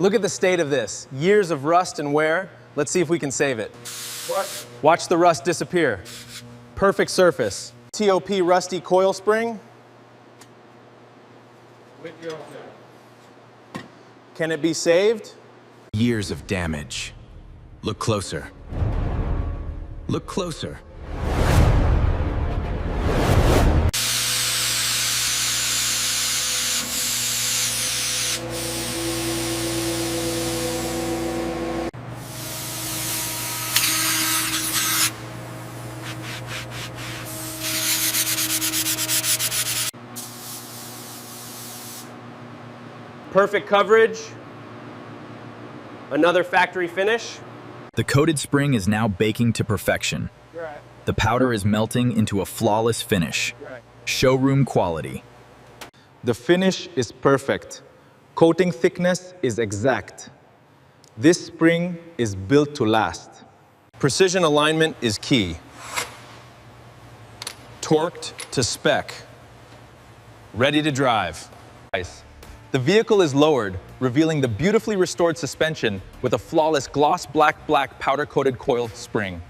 Look at the state of this. Years of rust and wear. Let's see if we can save it. What? Watch the rust disappear. Perfect surface. TOP rusty coil spring. With your Can it be saved? Years of damage. Look closer. Look closer. Perfect coverage. Another factory finish. The coated spring is now baking to perfection. Right. The powder is melting into a flawless finish. Right. Showroom quality. The finish is perfect. Coating thickness is exact. This spring is built to last. Precision alignment is key. Torqued to spec. Ready to drive. The vehicle is lowered, revealing the beautifully restored suspension with a flawless gloss black powder-coated coil spring.